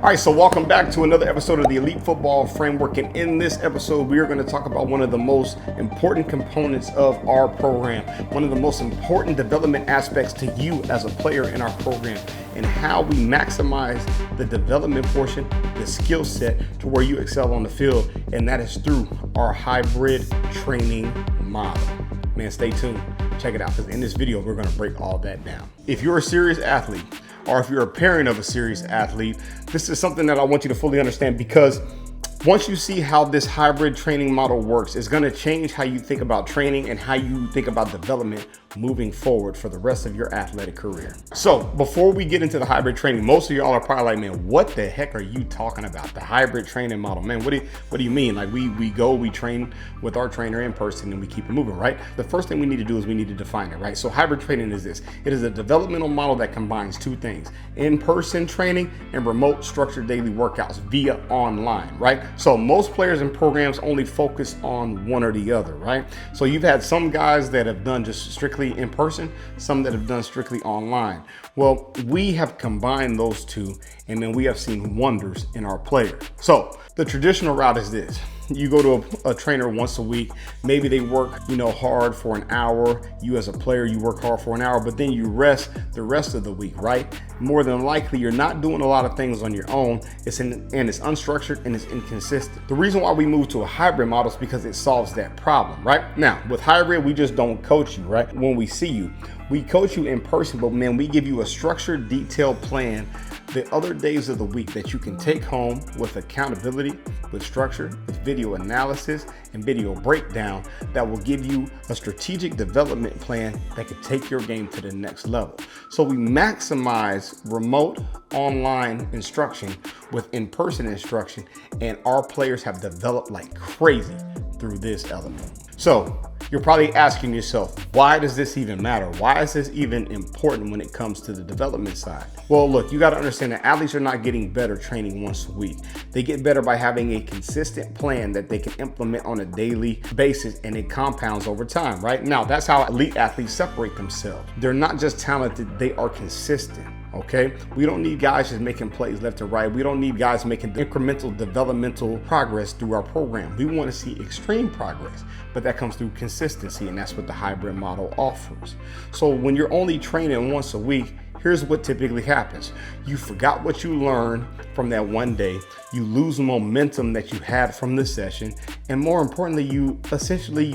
All right, so welcome back to another episode of the Elite Football Framework. And in this episode, we are going to talk about one of the most important components of our program, one of the most important development aspects to you as a player in our program, and how we maximize the development portion, the skill set to where you excel on the field. And that is through our hybrid training model. Man, stay tuned. Check it out, because in this video, we're going to break all that down. If you're a serious athlete, or if you're a parent of a serious athlete, this is something that I want you to fully understand, because once you see how this hybrid training model works, it's going to change how you think about training and how you think about development moving forward for the rest of your athletic career. So before we get into the hybrid training, most of y'all are probably like, man, what the heck are you talking about? The hybrid training model, man, what do you mean? Like we train with our trainer in person and we keep it moving, right? The first thing we need to do is we need to define it, right? So hybrid training is this. It is a developmental model that combines two things: in-person training and remote structured daily workouts via online, right? So most players and programs only focus on one or the other, right? So you've had some guys that have done just strictly in person, some that have done strictly online. Well, we have combined those two, and then we have seen wonders in our players. So the traditional route is this. You go to a trainer once a week. Maybe they work, hard for an hour. You as a player, you work hard for an hour, but then you rest the rest of the week, right? More than likely, you're not doing a lot of things on your own. It's unstructured and it's inconsistent. The reason why we moved to a hybrid model is because it solves that problem, right? Now, with hybrid, we just don't coach you, right? When we see you, we coach you in person, but man, we give you a structured, detailed plan the other days of the week that you can take home with accountability, with structure, with video analysis and video breakdown that will give you a strategic development plan that could take your game to the next level. So we maximize remote online instruction with in-person instruction, and our players have developed like crazy through this element. So you're probably asking yourself, why does this even matter? Why is this even important when it comes to the development side? Well, look, you got to understand that athletes are not getting better training once a week. They get better by having a consistent plan that they can implement on a daily basis, and it compounds over time, right? Now, that's how elite athletes separate themselves. They're not just talented, they are consistent. Okay, we don't need guys just making plays left to right. We don't need guys making incremental developmental progress through our program. We want to see extreme progress, but that comes through consistency, and that's what the hybrid model offers. So when you're only training once a week, here's what typically happens. You forgot what you learned from that one day. You lose momentum that you had from the session. And more importantly, you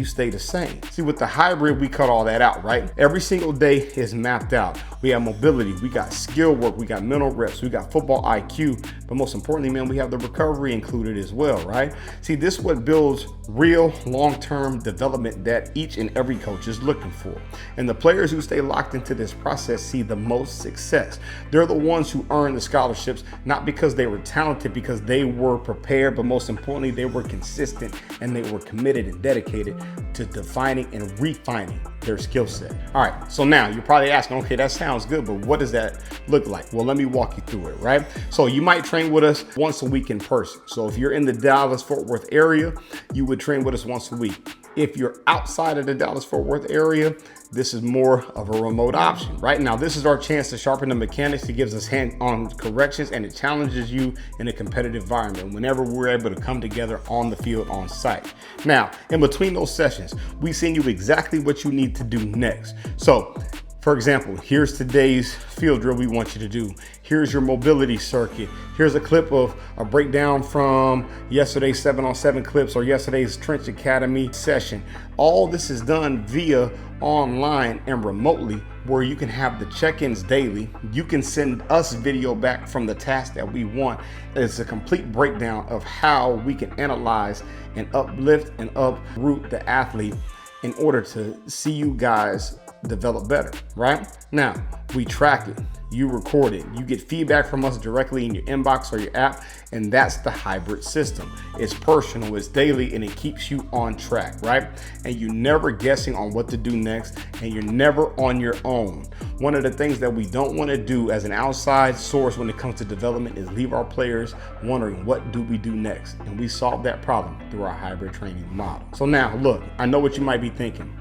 stay the same. See, with the hybrid, we cut all that out, right? Every single day is mapped out. We have mobility, we got skill work, we got mental reps, we got football IQ, but most importantly, man, we have the recovery included as well, right? See, this is what builds real long-term development that each and every coach is looking for. And the players who stay locked into this process see the most success. They're the ones who earn the scholarships, not because they were talented, because they were prepared, but most importantly, they were consistent and they were committed and dedicated to defining and refining their skill set. All right, so now you're probably asking, okay, that sounds good, but what does that look like? Well, let me walk you through it, right? So you might train with us once a week in person. So if you're in the Dallas-Fort Worth area, you would train with us once a week. If you're outside of the Dallas-Fort Worth area, this is more of a remote option. Right now, this is our chance to sharpen the mechanics. It gives us hand-on corrections, and it challenges you in a competitive environment whenever we're able to come together on the field on site. Now, in between those sessions, we send you exactly what you need to do next. So, for example, here's today's field drill we want you to do. Here's your mobility circuit. Here's a clip of a breakdown from yesterday's 7-on-7 clips or yesterday's Trench Academy session. All this is done via online and remotely, where you can have the check-ins daily. You can send us video back from the task that we want. It's a complete breakdown of how we can analyze and uplift and uproot the athlete in order to see you guys develop better, right? Now, we track it, you record it, you get feedback from us directly in your inbox or your app, and that's the hybrid system. It's personal, it's daily, and it keeps you on track, right? And you're never guessing on what to do next, and you're never on your own. One of the things that we don't want to do as an outside source when it comes to development is leave our players wondering, what do we do next? And we solve that problem through our hybrid training model. So now, look, I know what you might be thinking.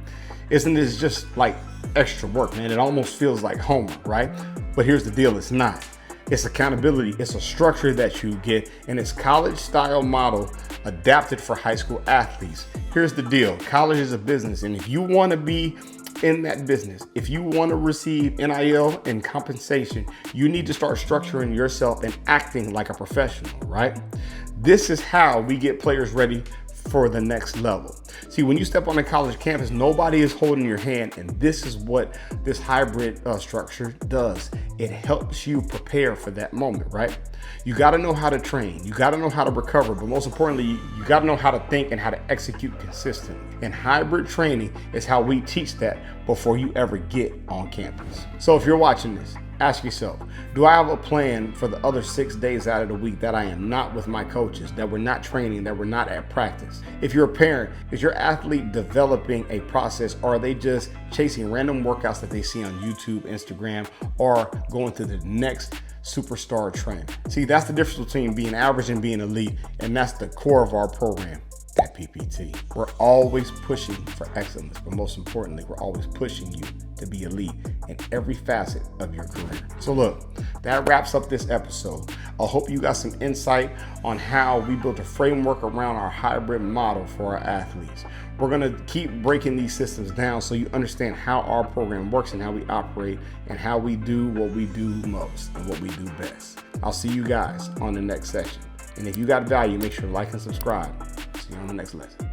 Isn't this just like extra work, man? It almost feels like homework, right? But here's the deal, it's not. It's accountability. It's a structure that you get, and it's college style model adapted for high school athletes. Here's the deal. College is a business, and if you want to be in that business, if you want to receive NIL and compensation, you need to start structuring yourself and acting like a professional, right? This is how we get players ready for the next level. See, when you step on a college campus, nobody is holding your hand, and this is what this hybrid structure does. It helps you prepare for that moment, right? You got to know how to train, you got to know how to recover, but most importantly, you got to know how to think and how to execute consistently. And hybrid training is how we teach that before you ever get on campus. So if you're watching this, ask yourself, do I have a plan for the other 6 days out of the week that I am not with my coaches, that we're not training, that we're not at practice? If you're a parent, is your athlete developing a process, or are they just chasing random workouts that they see on YouTube, Instagram, or going to the next superstar trainer? See, that's the difference between being average and being elite, and that's the core of our program at PPT. We're always pushing for excellence, but most importantly, we're always pushing you to be elite in every facet of your career. So look, that wraps up this episode. I hope you got some insight on how we built a framework around our hybrid model for our athletes. We're gonna keep breaking these systems down so you understand how our program works and how we operate and how we do what we do most and what we do best. I'll see you guys on the next session. And if you got value, make sure to like and subscribe. See you on the next lesson.